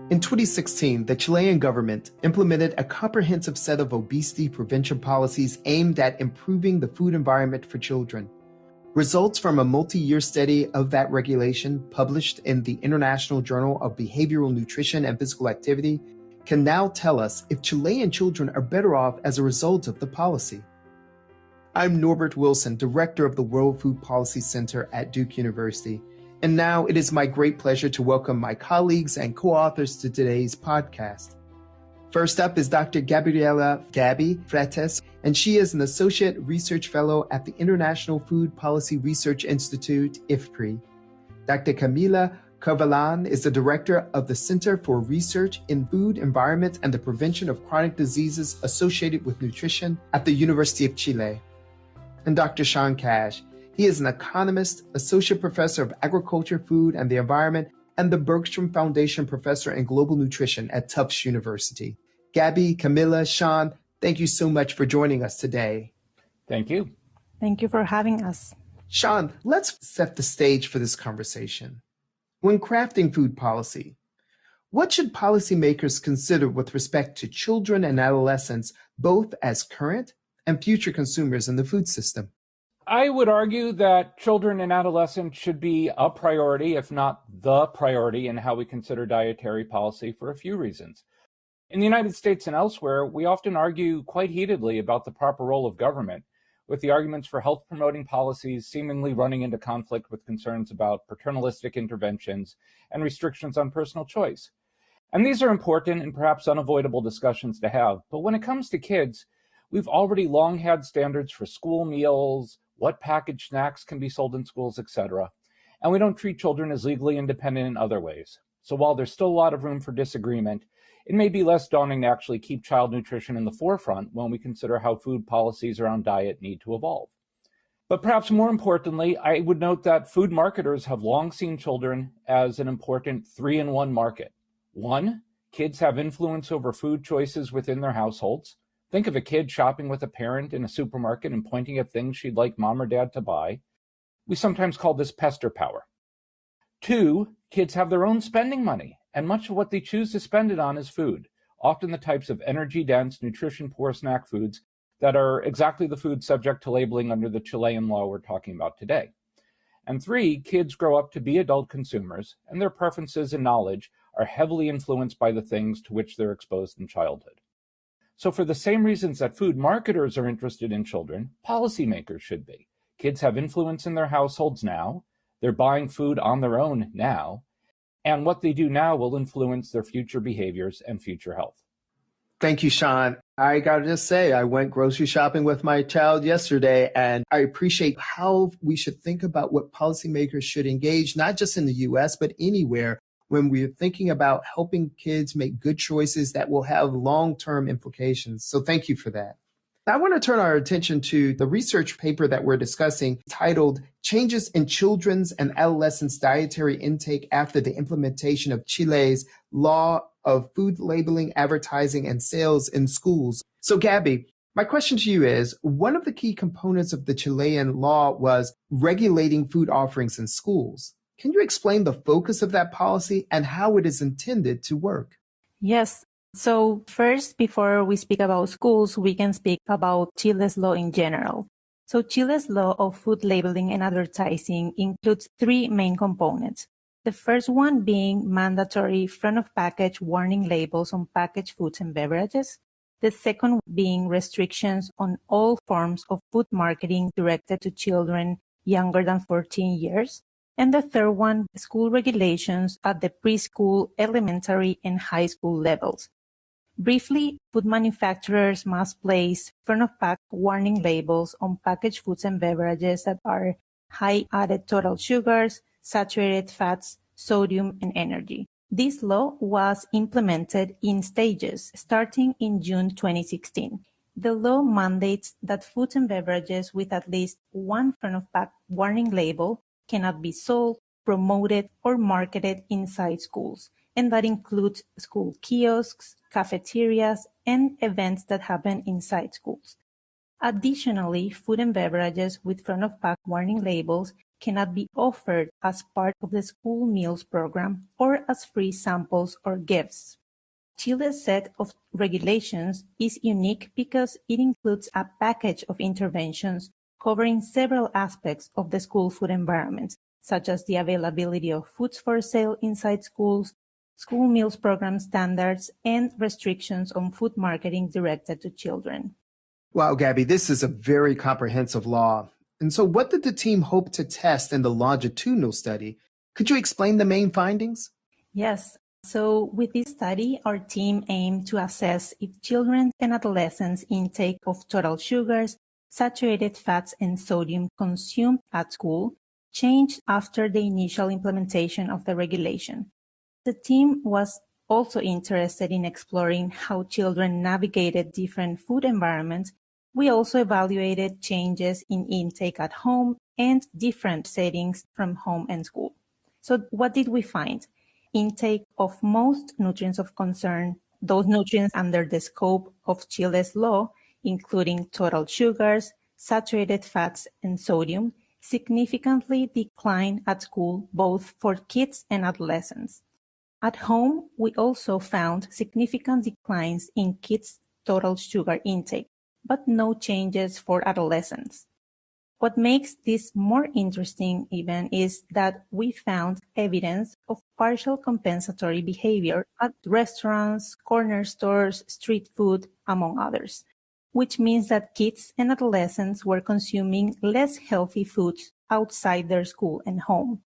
In 2016, the Chilean government implemented a comprehensive set of obesity prevention policies aimed at improving the food environment for children. Results from a multi-year study of that regulation, published in the International Journal of Behavioral Nutrition and Physical Activity, can now tell us if Chilean children are better off as a result of the policy. I'm Norbert Wilson, Director of the World Food Policy Center at Duke University. And now it is my great pleasure to welcome my colleagues and co-authors to today's podcast. First up is Dr. Gabriela Gabi Fretes, and she is an Associate Research Fellow at the International Food Policy Research Institute, IFPRI. Dr. Camila Corvalan is the Director of the Center for Research in Food, Environment, and the Prevention of Chronic Diseases Associated with Nutrition at the University of Chile. And Dr. Sean Cash. He is an economist, associate professor of agriculture, food, and the environment, and the Bergstrom Foundation Professor in Global Nutrition at Tufts University. Gabi, Camila, Sean, thank you so much for joining us today. Thank you. Thank you for having us. Sean, let's set the stage for this conversation. When crafting food policy, what should policymakers consider with respect to children and adolescents, both as current and future consumers in the food system? I would argue that children and adolescents should be a priority, if not the priority, in how we consider dietary policy for a few reasons. In the United States and elsewhere, we often argue quite heatedly about the proper role of government, with the arguments for health-promoting policies seemingly running into conflict with concerns about paternalistic interventions and restrictions on personal choice. And these are important and perhaps unavoidable discussions to have. But when it comes to kids, we've already long had standards for school meals, what packaged snacks can be sold in schools, etc. And we don't treat children as legally independent in other ways. So while there's still a lot of room for disagreement, it may be less daunting to actually keep child nutrition in the forefront when we consider how food policies around diet need to evolve. But perhaps more importantly, I would note that food marketers have long seen children as an important 3-in-1 market. 1, kids have influence over food choices within their households. Think of a kid shopping with a parent in a supermarket and pointing at things she'd like mom or dad to buy. We sometimes call this pester power. 2, kids have their own spending money, and much of what they choose to spend it on is food, often the types of energy-dense, nutrition-poor snack foods that are exactly the food subject to labeling under the Chilean law we're talking about today. And 3, kids grow up to be adult consumers, and their preferences and knowledge are heavily influenced by the things to which they're exposed in childhood. So for the same reasons that food marketers are interested in children, policymakers should be. Kids have influence in their households now, they're buying food on their own now, and what they do now will influence their future behaviors and future health. Thank you, Sean. I gotta just say, I went grocery shopping with my child yesterday, and I appreciate how we should think about what policymakers should engage, not just in the US, but anywhere, when we're thinking about helping kids make good choices that will have long-term implications. So thank you for that. I want to turn our attention to the research paper that we're discussing titled Changes in Children's and Adolescents' Dietary Intake After the Implementation of Chile's Law of Food Labeling, Advertising, and Sales in Schools. So Gabi, my question to you is, one of the key components of the Chilean law was regulating food offerings in schools. Can you explain the focus of that policy and how it is intended to work? Yes. So first, before we speak about schools, we can speak about Chile's law in general. So Chile's law of food labeling and advertising includes 3 main components. The first one being mandatory front-of-package warning labels on packaged foods and beverages. The second being restrictions on all forms of food marketing directed to children younger than 14 years. And the third one, school regulations at the preschool, elementary, and high school levels. Briefly, food manufacturers must place front-of-pack warning labels on packaged foods and beverages that are high added total sugars, saturated fats, sodium, and energy. This law was implemented in stages starting in June 2016. The law mandates that foods and beverages with at least one front-of-pack warning label cannot be sold, promoted, or marketed inside schools, and that includes school kiosks, cafeterias, and events that happen inside schools. Additionally, food and beverages with front-of-pack warning labels cannot be offered as part of the school meals program or as free samples or gifts. Chile's set of regulations is unique because it includes a package of interventions covering several aspects of the school food environment, such as the availability of foods for sale inside schools, school meals program standards, and restrictions on food marketing directed to children. Wow, Gabby, this is a very comprehensive law. And so what did the team hope to test in the longitudinal study? Could you explain the main findings? Yes. So with this study, our team aimed to assess if children and adolescents' intake of total sugars, saturated fats, and sodium consumed at school changed after the initial implementation of the regulation. The team was also interested in exploring how children navigated different food environments. We also evaluated changes in intake at home and different settings from home and school. So what did we find? Intake of most nutrients of concern, those nutrients under the scope of Chile's law, including total sugars, saturated fats, and sodium, significantly declined at school, both for kids and adolescents. At home, we also found significant declines in kids' total sugar intake, but no changes for adolescents. What makes this more interesting even is that we found evidence of partial compensatory behavior at restaurants, corner stores, street food, among others, which means that kids and adolescents were consuming less healthy foods outside their school and home.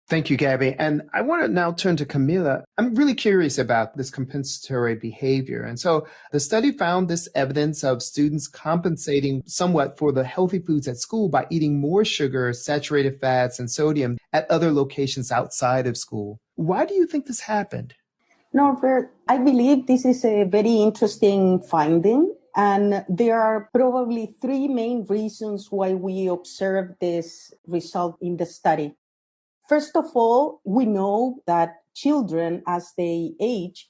Thank you, Gabby. And I want to now turn to Camila. I'm really curious about this compensatory behavior. And so the study found this evidence of students compensating somewhat for the healthy foods at school by eating more sugar, saturated fats, and sodium at other locations outside of school. Why do you think this happened? Norbert, I believe this is a very interesting finding. And there are probably three main reasons why we observed this result in the study. First of all, we know that children, as they age,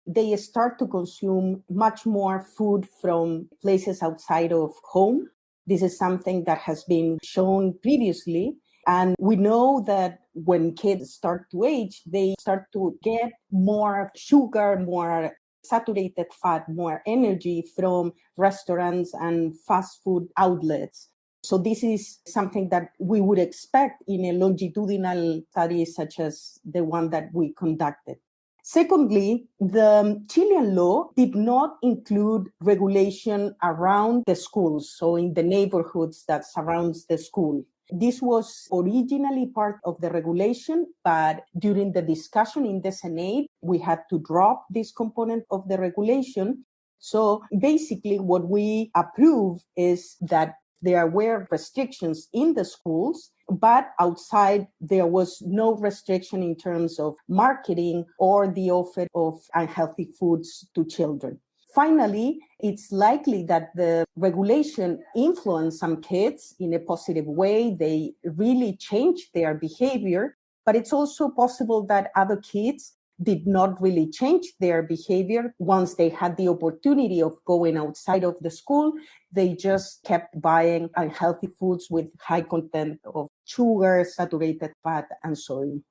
they start to consume much more food from places outside of home. This is something that has been shown previously. And we know that when kids start to age, they start to get more sugar, more saturated fat, more energy from restaurants and fast food outlets. So this is something that we would expect in a longitudinal study such as the one that we conducted. Secondly, the Chilean law did not include regulation around the schools, so in the neighborhoods that surrounds the school. This was originally part of the regulation, but during the discussion in the Senate, we had to drop this component of the regulation. So basically what we approve is that there were restrictions in the schools, but outside there was no restriction in terms of marketing or the offer of unhealthy foods to children. Finally, it's likely that the regulation influenced some kids in a positive way. They really changed their behavior, but it's also possible that other kids did not really change their behavior. Once they had the opportunity of going outside of the school, they just kept buying unhealthy foods with high content of sugar, saturated fat, and sodium.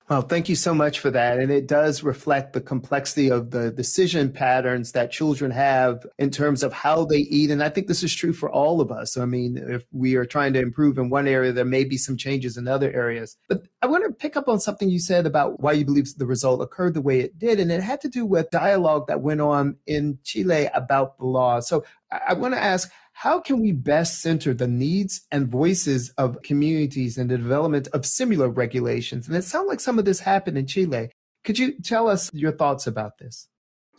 Well, thank you so much for that. And it does reflect the complexity of the decision patterns that children have in terms of how they eat. And I think this is true for all of us. I mean, if we are trying to improve in one area, there may be some changes in other areas. But I want to pick up on something you said about why you believe the result occurred the way it did. And it had to do with dialogue that went on in Chile about the law. So I want to ask, how can we best center the needs and voices of communities in the development of similar regulations? And it sounds like some of this happened in Chile. Could you tell us your thoughts about this?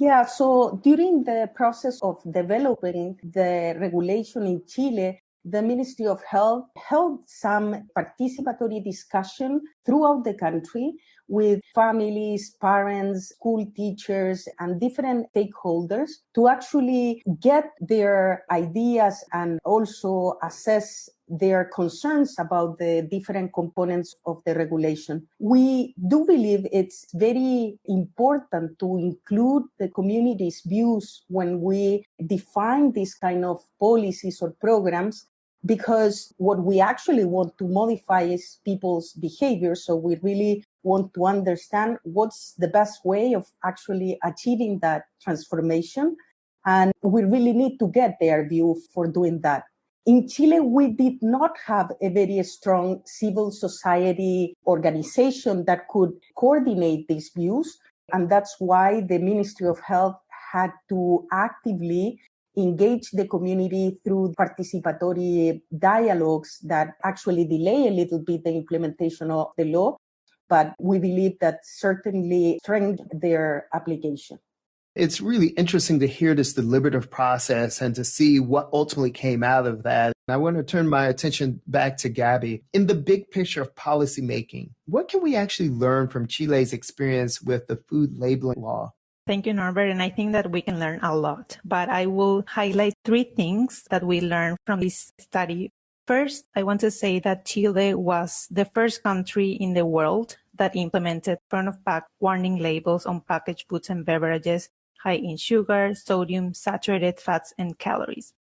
Yeah, so during the process of developing the regulation in Chile, the Ministry of Health held some participatory discussion throughout the country with families, parents, school teachers, and different stakeholders to actually get their ideas and also assess their concerns about the different components of the regulation. We do believe it's very important to include the community's views when we define these kind of policies or programs, because what we actually want to modify is people's behavior. So we really want to understand what's the best way of actually achieving that transformation. And we really need to get their view for doing that. In Chile, we did not have a very strong civil society organization that could coordinate these views. And that's why the Ministry of Health had to actively engage the community through participatory dialogues that actually delay a little bit the implementation of the law. But we believe that certainly strengthened their application. It's really interesting to hear this deliberative process and to see what ultimately came out of that. I want to turn my attention back to Gabi. In the big picture of policymaking, what can we actually learn from Chile's experience with the food labeling law? Thank you, Norbert. And I think that we can learn a lot, but I will highlight 3 things that we learned from this study. First, I want to say that Chile was the first country in the world that implemented front-of-pack warning labels on packaged foods and beverages high in sugar, sodium, saturated fats, and calories.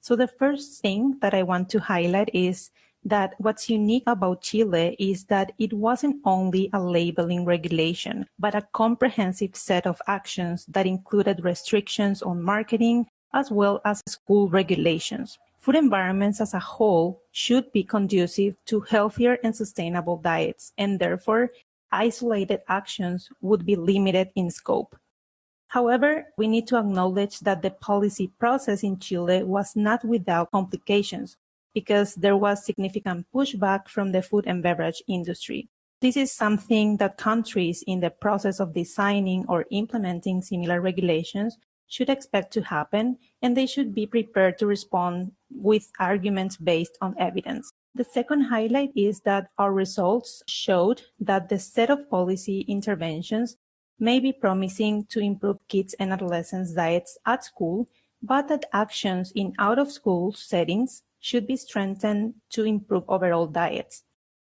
So the first thing that I want to highlight is that what's unique about Chile is that it wasn't only a labeling regulation, but a comprehensive set of actions that included restrictions on marketing as well as school regulations. Food environments as a whole should be conducive to healthier and sustainable diets, and therefore, isolated actions would be limited in scope. However, we need to acknowledge that the policy process in Chile was not without complications because there was significant pushback from the food and beverage industry. This is something that countries in the process of designing or implementing similar regulations should expect to happen, and they should be prepared to respond with arguments based on evidence. The second highlight is that our results showed that the set of policy interventions may be promising to improve kids and adolescents' diets at school, but that actions in out-of-school settings should be strengthened to improve overall diets.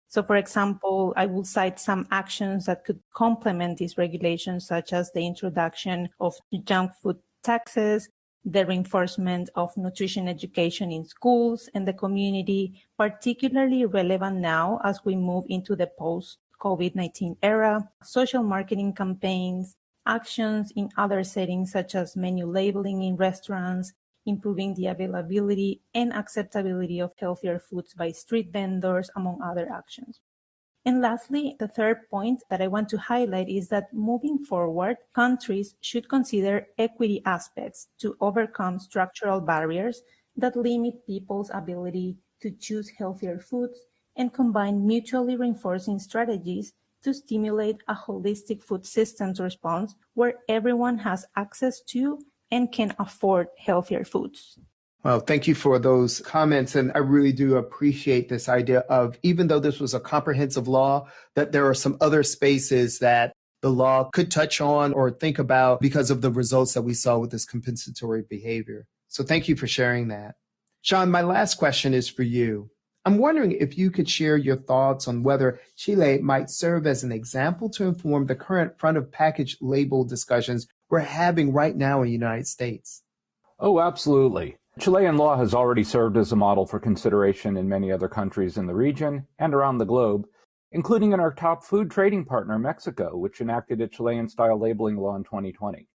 So, for example, I will cite some actions that could complement these regulations, such as the introduction of junk food taxes, the reinforcement of nutrition education in schools and the community, particularly relevant now as we move into the post-COVID-19 era, social marketing campaigns, actions in other settings such as menu labeling in restaurants, improving the availability and acceptability of healthier foods by street vendors, among other actions. And lastly, the third point that I want to highlight is that moving forward, countries should consider equity aspects to overcome structural barriers that limit people's ability to choose healthier foods and combine mutually reinforcing strategies to stimulate a holistic food systems response where everyone has access to and can afford healthier foods. Well, thank you for those comments. And I really do appreciate this idea of, even though this was a comprehensive law, that there are some other spaces that the law could touch on or think about because of the results that we saw with this compensatory behavior. So thank you for sharing that. Sean, my last question is for you. I'm wondering if you could share your thoughts on whether Chile might serve as an example to inform the current front of package label discussions we're having right now in the United States. Oh, absolutely. Chilean law has already served as a model for consideration in many other countries in the region and around the globe, including in our top food trading partner, Mexico, which enacted a Chilean-style labeling law in 2020.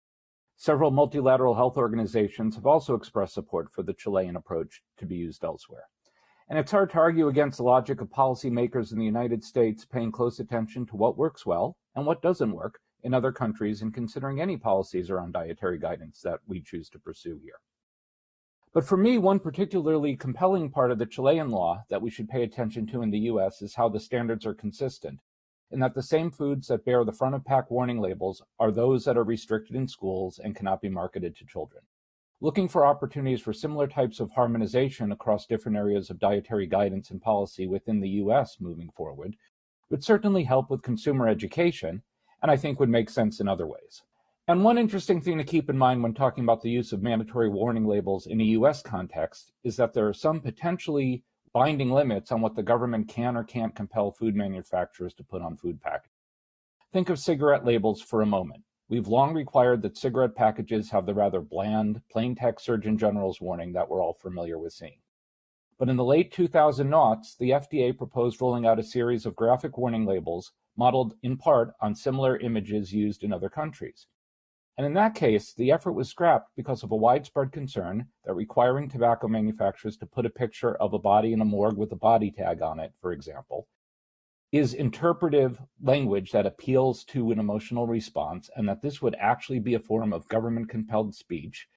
Several multilateral health organizations have also expressed support for the Chilean approach to be used elsewhere. And it's hard to argue against the logic of policymakers in the United States paying close attention to what works well and what doesn't work in other countries and considering any policies around dietary guidance that we choose to pursue here. But for me, one particularly compelling part of the Chilean law that we should pay attention to in the US is how the standards are consistent, and that the same foods that bear the front of pack warning labels are those that are restricted in schools and cannot be marketed to children. Looking for opportunities for similar types of harmonization across different areas of dietary guidance and policy within the US moving forward would certainly help with consumer education, and I think would make sense in other ways. And one interesting thing to keep in mind when talking about the use of mandatory warning labels in a U.S. context is that there are some potentially binding limits on what the government can or can't compel food manufacturers to put on food packaging. Think of cigarette labels for a moment. We've long required that cigarette packages have the rather bland, plain text Surgeon General's warning that we're all familiar with seeing. But in the late 2000s, the FDA proposed rolling out a series of graphic warning labels modeled in part on similar images used in other countries. And in that case, the effort was scrapped because of a widespread concern that requiring tobacco manufacturers to put a picture of a body in a morgue with a body tag on it, for example, is interpretive language that appeals to an emotional response, and that this would actually be a form of government-compelled speech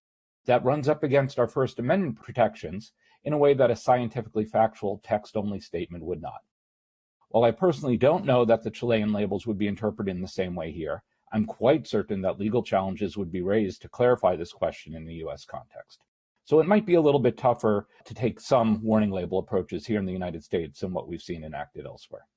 that runs up against our First Amendment protections in a way that a scientifically factual text-only statement would not. While I personally don't know that the Chilean labels would be interpreted in the same way here, I'm quite certain that legal challenges would be raised to clarify this question in the US context. So it might be a little bit tougher to take some warning label approaches here in the United States than what we've seen enacted elsewhere.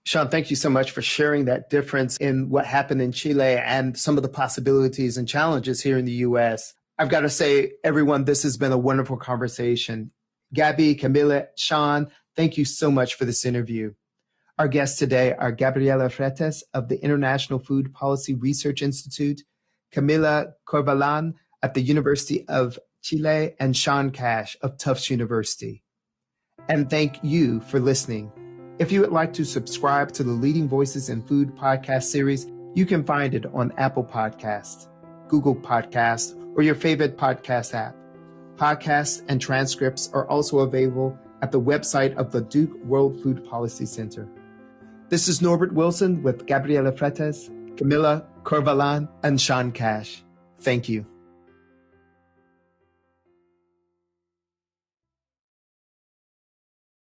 Sean, thank you so much for sharing that difference in what happened in Chile and some of the possibilities and challenges here in the US. I've got to say, everyone, this has been a wonderful conversation. Gabi, Camila, Sean, thank you so much for this interview. Our guests today are Gabriela Freitas of the International Food Policy Research Institute, Camila Corvalan at the University of Chile, and Sean Cash of Tufts University. And thank you for listening. If you would like to subscribe to the Leading Voices in Food podcast series, you can find it on Apple Podcasts, Google Podcasts, or your favorite podcast app. Podcasts and transcripts are also available at the website of the Duke World Food Policy Center. This is Norbert Wilson with Gabriela Freitas, Camila Corvalan, and Sean Cash. Thank you.